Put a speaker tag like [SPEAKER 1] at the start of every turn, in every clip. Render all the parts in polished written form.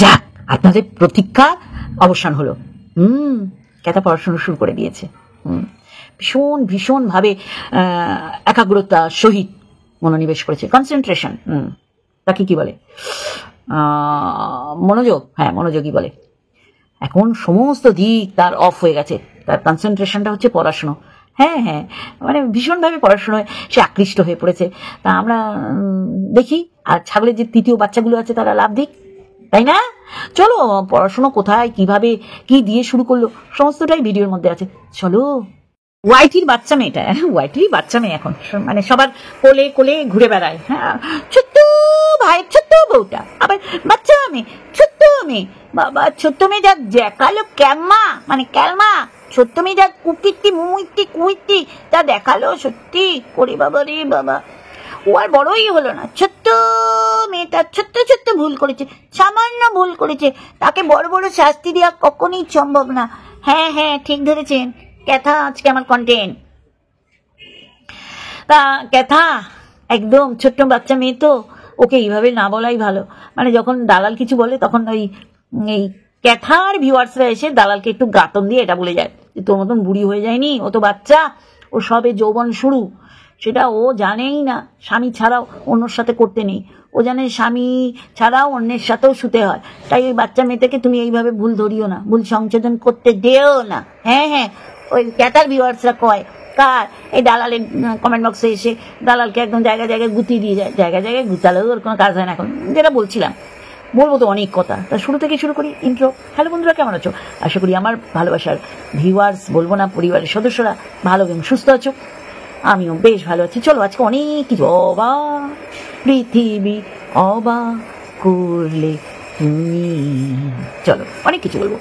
[SPEAKER 1] যাক, আপনাদের প্রতীক্ষা অবসান হলো। ক্যাথা পড়াশোনা শুরু করে দিয়েছে। ভীষণ ভীষণ ভাবে একাগ্রতা সহিত মনোনিবেশ করেছে, কনসেন্ট্রেশন। তাকে কি বলে? মনোযোগ। হ্যাঁ, মনোযোগই বলে। এখন সমস্ত দিক তার অফ হয়ে গেছে, তার কনসেন্ট্রেশনটা হচ্ছে পড়াশুনো। হ্যাঁ হ্যাঁ, মানে ভীষণভাবে পড়াশোনায় সে আকৃষ্ট হয়ে পড়েছে। তা আমরা দেখি, আর ছাগলের যে তৃতীয় বাচ্চাগুলো আছে তারা লাভ দিক, তাই না? চলো, পড়াশোনা কোথায়, কিভাবে, কি দিয়ে শুরু করলো, সমস্তটাই ভিডিওর মধ্যে আছে। চলো। ওয়াইটির বাচ্চা মেয়েটা, ওয়াইটির বাচ্চা মেয়ে এখন মানে সবার কোলে কোলে ঘুরে বেড়ায়। হ্যাঁ, ছোট্ট ভাই, ছোট্ট বউটা, আবার বাচ্চা মেয়ে, ছোট্ট মেয়ে। বাবা, ছোট্ট মেয়ে যা দেখালো ক্যালমা, মানে ক্যালমা, ছোট্ট মেয়ে যা কুকিরটি মুইটি কুইটি যা দেখালো, সত্যি করে বাবা রে বাবা। ও আর বড়ই হলো না, ছোট্ট মেয়েটা ছোট্ট ছোট্ট ভুল করেছে, সামান্য ভুল করেছে, তাকে বড় বড় শাস্তি দেওয়া কখনই সম্ভব না। হ্যাঁ হ্যাঁ, ঠিক ধরেছেন ক্যাথা, আজকে আমার কন্টেন্ট। তা ক্যাথা একদম ছোট্ট বাচ্চা মেয়ে তো, ওকে এইভাবে না বলাই ভালো। মানে যখন দালাল কিছু বলে তখন এই ক্যাথার ভিউয়ার্সরা এসে দালালকে একটু গাতন দিয়ে এটা বলে যায় যে তোর মতন বুড়ি হয়ে যায়নি, ও তো বাচ্চা, ও সবে যৌবন শুরু। সেটা ও জানেই না স্বামী ছাড়াও অন্যর সাথে করতে নেই, ও জানে স্বামী ছাড়াও অন্যের সাথেও শুতে হয়। তাই ওই বাচ্চা মেয়েটাকে তুমি এইভাবে ভুল ধরিও না, ভুল সংশোধন করতে দেও না। হ্যাঁ হ্যাঁ, ওই ক্যাথার ভিউয়ার্সরা কয় কার, এই দালালের কমেন্ট বক্সে এসে দালালকে একদম জায়গায় জায়গায় গুতিয়ে দিয়ে যায়। জায়গায় জায়গায় গুতালেও ওর কোনো কাজ হয় না। এখন যেটা বলছিলাম, বলবো তো অনেক কথা, তা শুরু থেকে শুরু করি ইন্ট্রো। হ্যালো বন্ধুরা, কেমন আছো? আশা করি আমার ভালোবাসার ভিউয়ার্স, বলবো না পরিবারের সদস্যরা, ভালো এবং সুস্থ আছো। আমিও বেশ ভালো আছি। চলো, আজকে অনেক কিছু অবাক পৃথিবী অবাক করলে তুমি, চলো অনেক কিছু বলবো।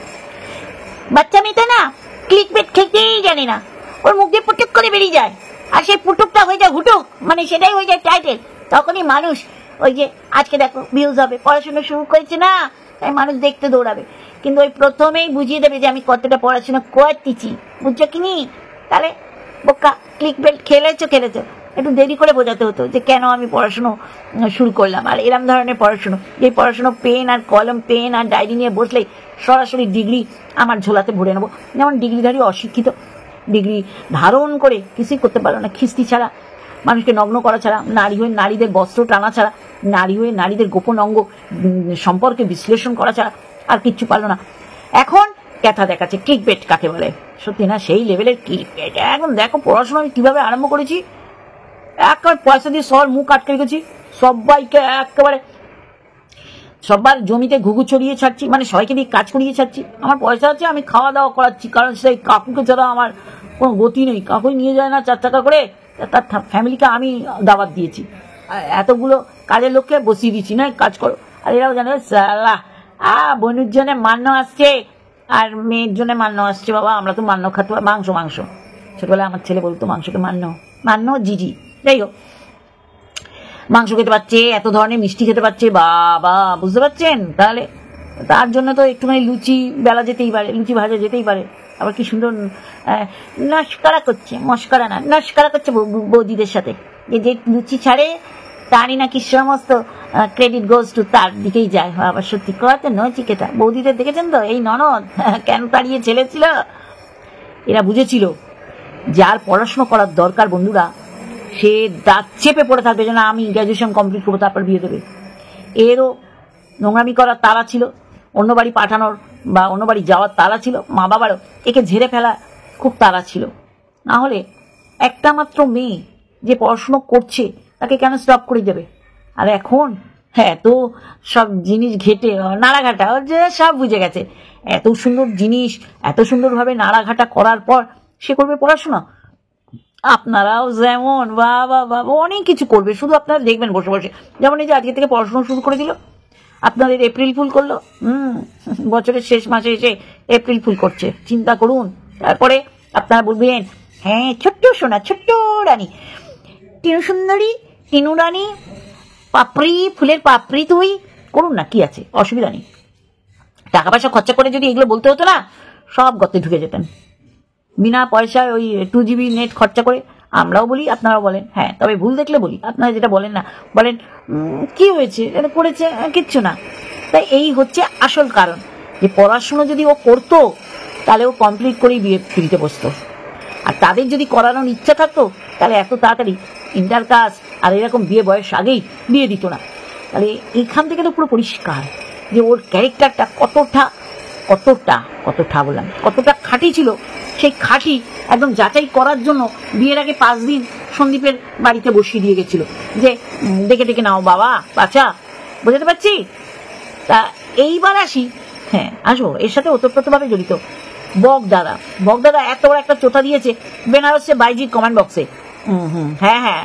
[SPEAKER 1] বাচ্চা মেয়েটা না ক্লিক বেট খেতেই জানে না, ওর মুখ দিয়ে পুটুক করে বেরিয়ে যায়, আর সেই পুটুকটা হয়ে যায় হুটুক, মানে সেটাই হয়ে যায় টাইটেল। তখনই মানুষ ওই যে আজকে দেখো ভিউজ হবে, পড়াশোনা শুরু করেছে না, তাই মানুষ দেখতে দৌড়াবে। কিন্তু ওই প্রথমেই বুঝিয়ে দেবে যে আমি কতটা পড়াশোনা করতেছি, বুঝছো কি নি? তাহলে বোকা, ক্লিক বেল্ট খেলেছো, একটু দেরি করে বোঝাতে হতো যে কেন আমি পড়াশুনো শুরু করলাম। আর এরম ধরনের পড়াশুনো, যে পড়াশুনো পেন আর কলম, পেন আর ডায়েরি নিয়ে বসলেই সরাসরি ডিগ্রি আমার ঝোলাতে ভরে নেবো। যেমন ডিগ্রিধারী অশিক্ষিত, ডিগ্রি ধারণ করে কিছুই করতে পারলো না, খিস্তি ছাড়া, মানুষকে নগ্ন করা ছাড়া, নারী হয়ে নারীদের বস্ত্র টানা ছাড়া, নারী হয়ে নারীদের গোপন অঙ্গ সম্পর্কে বিশ্লেষণ করা ছাড়া আর কিচ্ছু পারলো না। এখন ক্যাথা দেখাচ্ছে ক্লিক বেট কাকে বলে। সত্যি না, সেই লেভেলের ক্লিক বেট। এখন দেখো পড়াশোনা আমি কিভাবে আরম্ভ করেছি, একেবারে পয়সা দিয়ে সবার মুখ আটকে রেখেছি, সবাইকে একেবারে সবার জমিতে ঘুঘু ছড়িয়ে ছাড়ছি, মানে সবাইকে দিয়ে কাজ করিয়ে ছাড়ছি। আমার পয়সা আছে, আমি খাওয়া দাওয়া করাচ্ছি, কারণ সেই কাকুকে ছাড়া আমার কোনো গতি নেই। কাকুই নিয়ে যায় না 4 টাকা করে, তার ফ্যামিলিকে আমি দাওয়াত দিয়েছি, এতগুলো কাজের লোককে বসিয়ে দিচ্ছি, না কাজ করো। আর এরাও জানে সালা বোনের জন্য মান্য আসছে আর মেয়ের জন্য মান্য আসছে। বাবা, আমরা তো মান্য খাতে, মাংস মাংস। ছোটবেলায় আমার ছেলে বলতো মাংসকে মান্য জিজি। যাই হোক, মাংস খেতে পাচ্ছে, এত ধরনের মিষ্টি খেতে পাচ্ছে, বাবা বুঝতে পারছেন? তাহলে তার জন্য তো একটুখানি লুচি বেলা যেতেই পারে, লুচি ভাজা যেতেই পারে। আবার কি সুন্দর নস্করা করছে, মস্করা না, নস্করা করছে বৌদিদের সাথে, যে লুচি ছাড়ে তারই নাকি সমস্ত ক্রেডিট গোজ টু তার দিকেই যায়। আবার সত্যি কথা নচিকেতা বৌদিদের দেখেছেন তো, এই ননদ কেন তাড়িয়ে ছেলেছিল? এরা বুঝেছিল যার পড়াশোনা করার দরকার বন্ধুরা, সে দাঁত চেপে পড়ে থাকবে যে না আমি গ্র্যাজুয়েশন কমপ্লিট করবো, তারপর বিয়ে দেবে। এরও নোংরামি করার তাড়া ছিল, অন্য বাড়ি পাঠানোর বা অন্য বাড়ি যাওয়ার তাড়া ছিল, মা বাবারও একে ঝেড়ে ফেলা খুব তাড়া ছিল। না হলে একটা মাত্র মেয়ে যে পড়াশুনো করছে তাকে কেন স্টপ করে দেবে? আর এখন হ্যাঁ, এত সব জিনিস ঘেটে নাড়াঘাটা যে সব বুঝে গেছে, এত সুন্দর জিনিস এত সুন্দরভাবে নাড়াঘাটা করার পর সে করবে পড়াশোনা। আপনারাও যেমন বাবা বাবা অনেক কিছু করবে, শুধু আপনারা দেখবেন বসে বসে। যেমন এই যে আজকে থেকে পড়াশোনা শুরু করে দিল, আপনাদের এপ্রিল ফুল করলো, বছরের শেষ মাসে এসে এপ্রিল ফুল করছে, চিন্তা করুন। তারপরে আপনারা বলবেন হ্যাঁ ছোট্ট সোনা, ছোট্ট রানী, টিনু সুন্দরী, টিনু রানী, পাপড়ি, ফুলের পাপড়ি তুই করুন না, কি আছে, অসুবিধা নেই। টাকা পয়সা খরচা করে যদি এগুলো বলতে হতো না, সব গর্তে ঢুকে যেতেন বিনা পয়সায়। ওই 2 GB নেট খরচা করে আমরাও বলি, আপনারাও বলেন। হ্যাঁ, তবে ভুল দেখলে বলি, আপনারা যেটা বলেন না, বলেন কি হয়েছে, এটা করেছে কিচ্ছু না, তাই এই হচ্ছে আসল কারণ, যে পড়াশুনো যদি ও করতো তাহলে ও কমপ্লিট করেই বিয়ে ফিরিতে বসতো। আর তাদের যদি করানোর ইচ্ছা থাকতো তাহলে এত তাড়াতাড়ি ইন্টার কাস্ট আর এরকম বিয়ে বয়স আগেই বিয়ে দিত না। তাহলে এইখান থেকে তো পুরো পরিষ্কার যে ওর ক্যারেক্টারটা কতটা খাঁটি ছিল। সেই খাঁটি একদম যাচাই করার জন্য বিয়ের আগে 5 দিন সন্দীপের বাড়িতে বসিয়ে দিয়ে গেছিল, যে দেখে দেখে নাও বাবা বাচ্চা, বোঝাতে পারছি। তা এইবার আসি, হ্যাঁ আসবো, এর সাথে ওতপ্রোতভাবে জড়িত বকদাদা এত বড় একটা চোথা দিয়েছে বেনারসে বাইজির কমেন্ট বক্সে। হ্যাঁ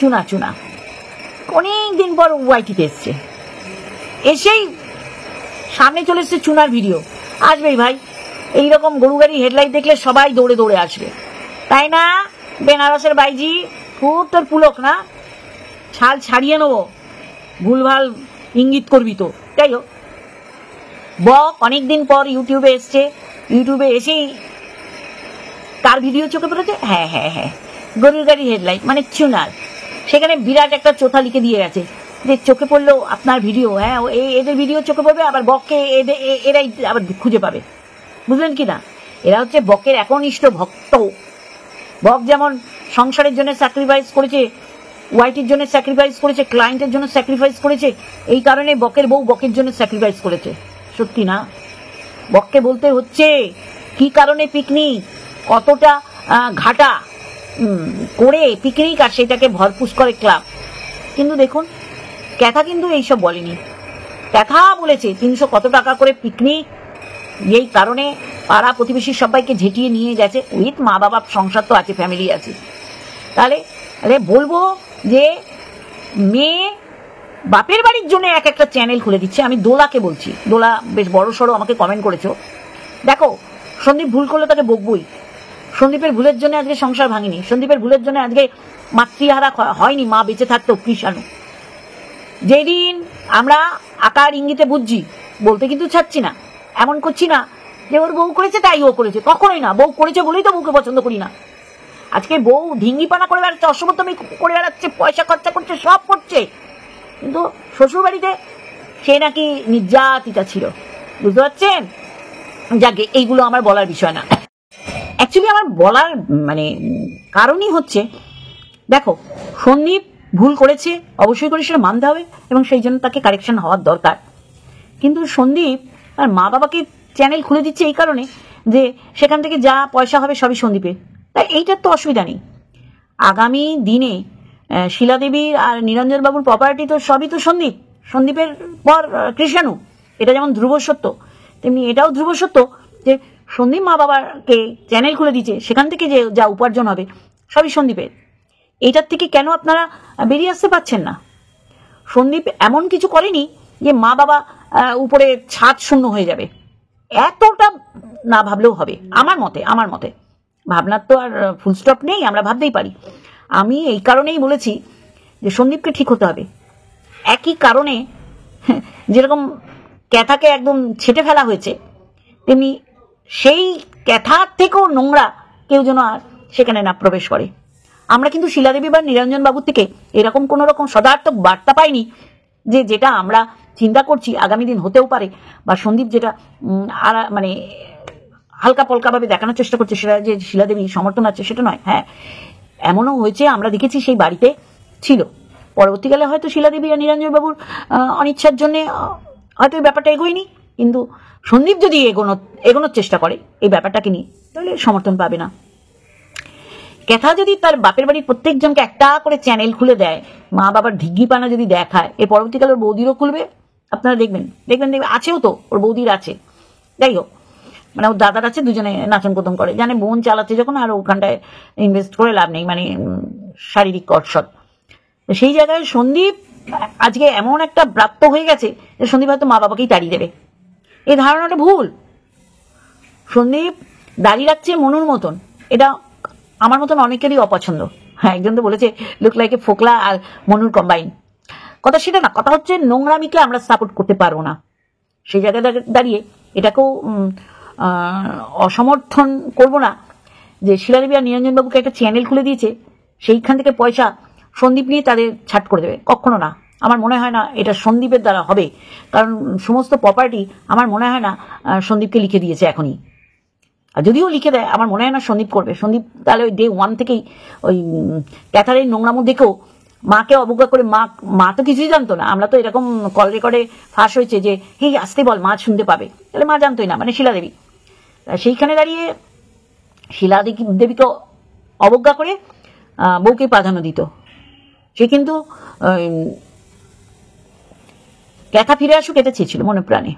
[SPEAKER 1] চুনা অনেকদিন পর ওয়াইটিতে এসছে, এসেই সামনে চলে এসছে চুনার ভিডিও। আসবেই ভাই, এইরকম গরু গাড়ি হেডলাইট দেখলে সবাই দৌড়ে দৌড়ে আসবে, তাই না? বেনারসের বাইজি খুব তোর পুলক না, ছাল ছাড়িয়ে নেবো, ভুলভাল ইঙ্গিত করবি তো। যাই হোক, বক অনেকদিন পর ইউটিউবে এসছে, ইউটিউবে এসেই কার ভিডিও চোখে পড়েছে? হ্যাঁ গরুর গাড়ি হেডলাইট মানে চুনার, সেখানে বিরাট একটা চোথা লিখে দিয়ে গেছে যে চোখে পড়লো আপনার ভিডিও, হ্যাঁ এদের ভিডিও চোখে পড়বে, আবার বককে এরাই আবার খুঁজে পাবে। বুঝলেন কি না? এরা হচ্ছে বকের একনিষ্ঠ ভক্ত। বক যেমন সংসারের জন্য স্যাক্রিফাইস করেছে, ওয়াইটির জন্য স্যাক্রিফাইস করেছে, ক্লায়েন্টের জন্য স্যাক্রিফাইস করেছে, এই কারণে বকের বউ বকের জন্য স্যাক্রিফাইস করেছে। সত্যি না? বককে বলতে হচ্ছে কি কারণে পিকনিক, কতটা ঘাটা করে পিকনিক, আর সেটাকে ভরপুর করে ক্লাব। কিন্তু দেখুন, ক্যাথা কিন্তু এইসব বলেনি। ক্যাথা বলেছে 300 কত টাকা করে পিকনিক, এই কারণে পাড়া প্রতিবেশী সবাইকে ঝেঁটিয়ে নিয়ে গেছে, উইথ মা বাবা, সংসার তো আছে, ফ্যামিলি আছে। তাহলে বলবো যে মেয়ে বাপের বাড়ির জন্য একটা চ্যানেল খুলে দিচ্ছে। আমি দোলাকে বলছি, দোলা বেশ বড় সড়ো আমাকে কমেন্ট করেছো, দেখো সন্দীপ ভুল করলে তাকে বকবই। সন্দীপের ভুলের জন্য আজকে সংসার ভাঙিনি, সন্দীপের ভুলের জন্য আজকে মাতৃহারা হয়নি, মা বেঁচে থাকতেও কৃষাণু। যেদিন আমরা আকার ইঙ্গিতে বুঝছি, বলতে কিন্তু ছাড়ছি না, এমন করছি না যে ওর বউ করেছে তাই ও করেছে, কখনোই না। বউ করেছে বলেই তো বউকে পছন্দ করি না। আজকে বউ ঢিঙ্গিপানা করে বেড়াচ্ছে, অসমর্থমি করে বেড়াচ্ছে, পয়সা খরচা করছে, সব করছে, কিন্তু শ্বশুর বাড়িতে সে নাকি নির্যাতিতা ছিল। বুঝতে পারছেন? যাকে এইগুলো আমার বলার বিষয় না। অ্যাকচুয়ালি আমার বলার মানে কারণই হচ্ছে, দেখো সন্দীপ ভুল করেছে, অবশ্যই করে সেটা মানতে হবে, এবং সেই জন্য তাকে কারেকশন হওয়ার দরকার। কিন্তু সন্দীপ আর মা বাবাকে চ্যানেল খুলে দিচ্ছে এই কারণে যে সেখান থেকে যা পয়সা হবে সবই সন্দীপের, তাই এইটার তো অসুবিধা নেই। আগামী দিনে শিলাদেবী আর নিরঞ্জন বাবুর প্রপার্টি তো সবই তো সন্দীপের পর কৃষাণু। এটা যেমন ধ্রুব সত্য, তেমনি এটাও ধ্রুব সত্য যে সন্দীপ মা বাবাকে চ্যানেল খুলে দিচ্ছে, সেখান থেকে যে যা উপার্জন হবে সবই সন্দীপের। এইটার থেকে কেন আপনারা বেরিয়ে আসতে পারছেন না? সন্দীপ এমন কিছু করেনি যে মা বাবা উপরে ছাদ শূন্য হয়ে যাবে, এতটা না ভাবলেও হবে। আমার মতে ভাবনার তো আর ফুল স্টপ নেই, আমরা ভাবতেই পারি। আমি এই কারণেই বলেছি যে সন্দীপকে ঠিক হতে হবে। একই কারণে যেরকম ক্যাথাকে একদম ছেটে ফেলা হয়েছে, তেমনি সেই ক্যাথার থেকেও নোংরা কেউ যেন আর সেখানে না প্রবেশ করে। আমরা কিন্তু শিলাদেবী বা নিরঞ্জন বাবুর থেকে এরকম কোন রকম সদার্থক বার্তা পাইনি যে যেটা আমরা চিন্তা করছি আগামী দিন হতেও পারে, বা সন্দীপ যেটা আর মানে হালকা পলকা ভাবে দেখানোর চেষ্টা করছে সেটা যে শিলাদেবী সমর্থন আছে সেটা নয়। হ্যাঁ, এমনও হয়েছে, আমরা দেখেছি সেই বাড়িতে ছিল, পরবর্তীকালে হয়তো শিলাদেবী আর নিরঞ্জন বাবুর অনিচ্ছার জন্য হয়তো এই ব্যাপারটা এগোয়নি, কিন্তু সন্দীপ যদি এগোনোর চেষ্টা করে এই ব্যাপারটাকে নিয়ে, তাহলে সমর্থন পাবে না। ক্যাথা যদি তার বাপের বাড়ির প্রত্যেকজনকে একটা করে চ্যানেল খুলে দেয়, মা বাবার ঢিগ্গিপানা যদি দেখায়, এর পরবর্তীকালে ওর বৌদিরও খুলবে। আপনারা দেখবেন আছেও তো, ওর বৌদির আছে। যাই হোক, মানে ওর দাদার আছে, দুজনে নাচন কোদন করে, জানে বোন চালাচ্ছে যখন, আর ওখানটায় ইনভেস্ট করে লাভ নেই, মানে শারীরিক কর্ষণ। সেই জায়গায় সন্দীপ আজকে এমন একটা প্রাপ্ত হয়ে গেছে যে সন্দীপ হয়তো মা বাবাকেই তাড়িয়ে দেবে। এই ধারণাটা ভুল। সন্দীপ দাঁড়িয়ে রাখছে মনুর মতন, এটা আমার মতন অনেকেরই অপছন্দ। হ্যাঁ, একজন তো বলেছে লুক লাইক এ ফোকলা আর মনুর কম্বাইন। কথা সেটা না, কথা হচ্ছে নোংরামিকে আমরা সাপোর্ট করতে পারবো না। সেই জায়গায় দাঁড়িয়ে এটাকেও অসমর্থন করব না যে শিলাদেবী আর নিরঞ্জন বাবুকে একটা চ্যানেল খুলে দিয়েছে, সেইখান থেকে পয়সা সন্দীপ নিয়ে তাদের ছাট করে দেবে, কখনো না। আমার মনে হয় না এটা সন্দীপের দ্বারা হবে, কারণ সমস্ত প্রপার্টি আমার মনে হয় না সন্দীপকে লিখে দিয়েছে এখনই। আর যদিও লিখে দেয়, আমার মনে হয় না সন্দীপ করবে। সন্দীপ তাহলে ওই ডে 1 থেকেই ওই ক্যাথারের নোংরামো দেখেও মাকে অবজ্ঞা করে, মা তো কিছুই জানতো না। আমরা তো এরকম কল রেকর্ডে ফাঁস হয়েছে যে হে আসতে বল, মা শুনতে পাবে, তাহলে মা জানতোই না, মানে শিলা দেবী। সেইখানে দাঁড়িয়ে শিলা দেবীকে অবজ্ঞা করে বউকে প্রাধান্য দিত। সে কিন্তু ক্যাথা ফিরে আসুক এটা চেয়েছিল মনে প্রাণে।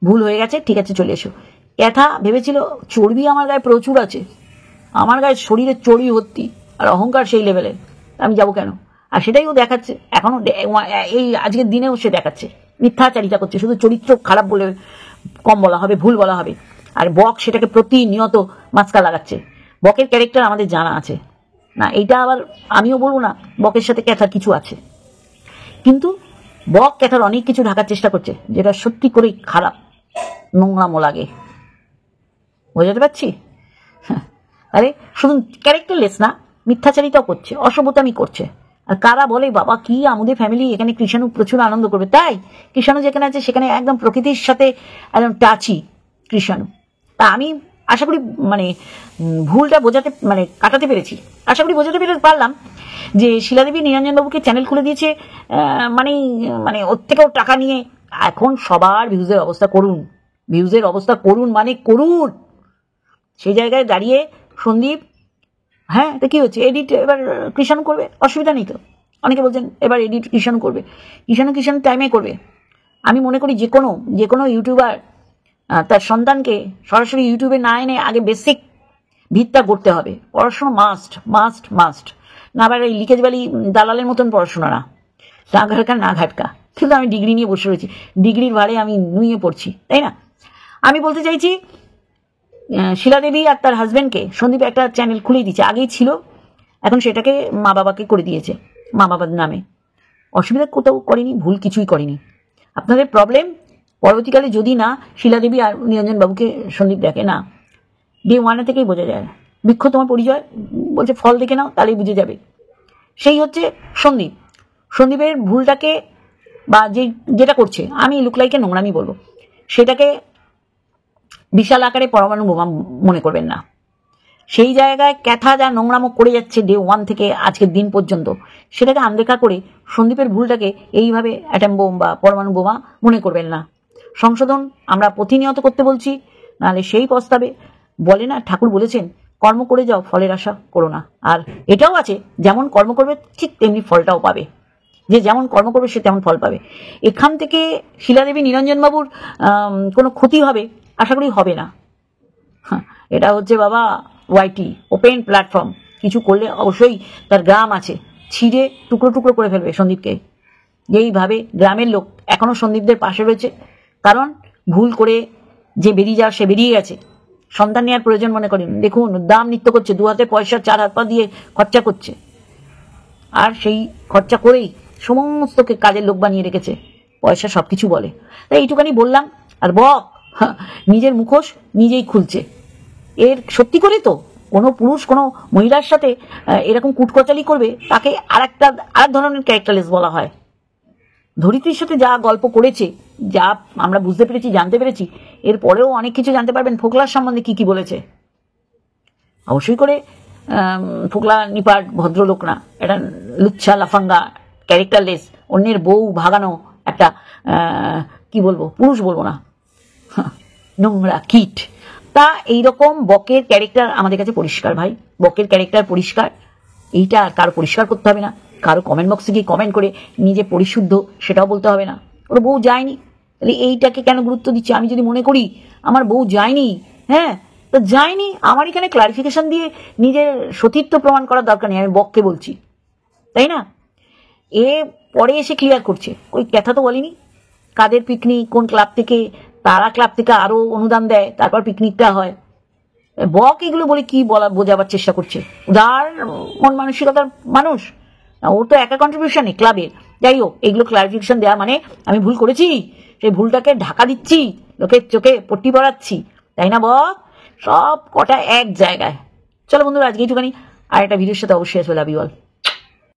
[SPEAKER 1] ভুল হয়ে গেছে, ঠিক আছে চলে এসো। ক্যাথা ভেবেছিল চর্বি আমার গায়ে প্রচুর আছে, আমার গায়ে শরীরে চর্বি ভর্তি, আর অহংকার সেই লেভেলের, আমি যাবো কেন? আর সেটাই ও দেখাচ্ছে এখনো, এই আজকের দিনেও সে দেখাচ্ছে, মিথ্যাচারিতা করছে। শুধু চরিত্র খারাপ বলে কম বলা হবে, ভুল বলা হবে। আর বক সেটাকে প্রতিনিয়ত মাস্কা লাগাচ্ছে। বকের ক্যারেক্টার আমাদের জানা আছে না, এইটা আবার আমিও বলবো না বকের সাথে ক্যাথার কিছু আছে, কিন্তু বক ক্যাথার অনেক কিছু ঢাকার চেষ্টা করছে যেটা সত্যি করেই খারাপ, নোংরামো লাগে। বোঝাতে পারছি? আরে শুধু ক্যারেক্টারলেস না, মিথ্যাচারিতাও করছে, অসভ্যতামি করছে। আর কারা বলে বাবা কি আমাদের ফ্যামিলি, এখানে কৃষাণু প্রচুর আনন্দ করবে, তাই কৃষাণু যেখানে আছে সেখানে একদম প্রকৃতির সাথে একদম টাচি কৃষাণু। তা আমি আশা করি মানে ভুলটা বোঝাতে মানে কাটাতে পেরেছি, আশা করি বোঝাতে পারলাম যে শিলাদেবী নিরঞ্জনবাবুকে চ্যানেল খুলে দিয়েছে, মানে মানে ওর থেকেও টাকা নিয়ে এখন সবার ভিউজের অবস্থা করুন, ভিউজের অবস্থা করুন মানে করুন। সেই জায়গায় দাঁড়িয়ে সন্দীপ, হ্যাঁ তো কি হচ্ছে, এডিট এবার কৃষাণু করবে, অসুবিধা নেই তো। অনেকে বলছেন এবার এডিট কৃষাণু করবে, কৃষাণু টাইমে করবে। আমি মনে করি যে কোনো ইউটিউবার তার সন্তানকে সরাসরি ইউটিউবে না এনে আগে বেসিক ভিতটা করতে হবে। পড়াশোনা মাস্ট মাস্ট মাস্ট, না আবার এই লিকেজ বালি দালালের মতন পড়াশোনা না, না ঘাটকা না ঘাটকা। কিন্তু আমি ডিগ্রি নিয়ে বসে রয়েছি, ডিগ্রির ভারে আমি নুয়ে পড়ছি, তাই না? আমি বলতে চাইছি শিলাদেবী আর তার হাজবেন্ডকে সন্দীপ একটা চ্যানেল খুলেই দিচ্ছে, আগেই ছিল, এখন সেটাকে মা বাবাকে করে দিয়েছে, মা বাবার নামে। অসুবিধা কোথাও করেনি, ভুল কিছুই করেনি। আপনাদের প্রবলেম পরবর্তীকালে যদি না শিলাদেবী আর নিরঞ্জনবাবুকে সন্দীপ দেখে না, ডে 1 থেকেই বোঝা যায়। বৃক্ষ তোমার পরিচয় বলছে, ফল দেখে নাও তাহলেই বুঝে যাবে। সেই হচ্ছে সন্দীপের ভুলটাকে বা যেটা করছে, আমি লুকলাইকে নোংরামি বলবো, সেটাকে বিশাল আকারে পরমাণু বোমা মনে করবেন না। সেই জায়গায় ক্যাথা যা নোংরামো করে যাচ্ছে ডে 1 থেকে আজকের দিন পর্যন্ত, সেটাকে আনদেখা করে সন্দীপের ভুলটাকে এইভাবে অ্যাটম বোম বা পরমাণু বোমা মনে করবেন না। সংশোধন আমরা প্রতিনিয়ত করতে বলছি, নাহলে সেই প্রস্তাবে বলে না, ঠাকুর বলেছেন কর্ম করে যাও, ফলের আশা করো না। আর এটাও আছে, যেমন কর্ম করবে ঠিক তেমনি ফলটাও পাবে, যে যেমন কর্ম করবে সে তেমন ফল পাবে। এখান থেকে শিলাদেবী নিরঞ্জনবাবুর কোনো ক্ষতি হবে আশা করি হবে না। এটা হচ্ছে বাবা ওয়াইটি ওপেন প্ল্যাটফর্ম, কিছু করলে অবশ্যই তার গ্রাম আছে, ছিঁড়ে টুকরো টুকরো করে ফেলবে সন্দীপকে। যেইভাবে গ্রামের লোক এখনো সন্দীপদের পাশে রয়েছে, কারণ ভুল করে যে বেরিয়ে যাওয়া সে বেরিয়ে গেছে, সন্তান নেওয়ার প্রয়োজন মনে করেন। দেখুন দাম নৃত্য করছে, 2 হাতে পয়সা 4 হাত পা দিয়ে খরচা করছে, আর সেই খরচা করেই সমস্তকে কাজের লোক বানিয়ে রেখেছে, পয়সা সবকিছু বলে। তাই এইটুখানি বললাম। আর বক নিজের মুখোশ নিজেই খুলছে। এর সত্যি করে তো কোনো পুরুষ কোনো মহিলার সাথে এরকম কুটকচালি করবে, তাকে আরেক ধরনের ক্যারেক্টারলেস বলা হয়। ধরিত্রীর সাথে যা গল্প করেছে, যা আমরা বুঝতে পেরেছি, জানতে পেরেছি, এরপরেও অনেক কিছু জানতে পারবেন ফোকলার সম্বন্ধে কি কি বলেছে। অবশ্যই করে ফোকলা নিপাট ভদ্রলোক না, এটা লুচ্ছা লাফাঙ্গা ক্যারেক্টারলেস, অন্যের বউ ভাগানো একটা কি বলবো, পুরুষ বলবো না, নোংরা কিট। তা এইরকম বকের ক্যারেক্টার আমাদের কাছে পরিষ্কার ভাই, বকের ক্যারেক্টার পরিষ্কার। এইটা আর কারো পরিষ্কার করতে হবে না, কারো কমেন্ট বক্সে গিয়ে কমেন্ট করে নিজে পরিশুদ্ধ সেটাও বলতে হবে না। ওর বউ যায়নি, তাহলে এইটাকে কেন গুরুত্ব দিচ্ছে? আমি যদি মনে করি আমার বউ যায়নি, হ্যাঁ তো যায়নি, আমার এখানে ক্লারিফিকেশন দিয়ে নিজের সতীত্ব প্রমাণ করার দরকার নেই, আমি বককে বলছি, তাই না? এ পরে এসে ক্লিয়ার করছে, ওই কথা তো বলিনি কাদের পিকনিক, কোন ক্লাব থেকে, তারা ক্লাব থেকে আরো অনুদান দেয়, তারপর পিকনিকটা হয়। বক এগুলো বলে কি বোঝাবার চেষ্টা করছে? উদার মন মানসিকতার মানুষ, ওর তো একা কন্ট্রিবিউশন নেই ক্লাবের। যাই হোক, এগুলো ক্লারিফিকেশন দেওয়া মানে আমি ভুল করেছি, সেই ভুলটাকে ঢাকা দিচ্ছি, লোকের চোখে পট্টি পড়াচ্ছি, তাই না বক? সব কটা এক জায়গায়। চলো বন্ধুরা, আজকে এইটুখানি, আর একটা ভিডিওর সাথে অবশ্যই আসবে। Love you all.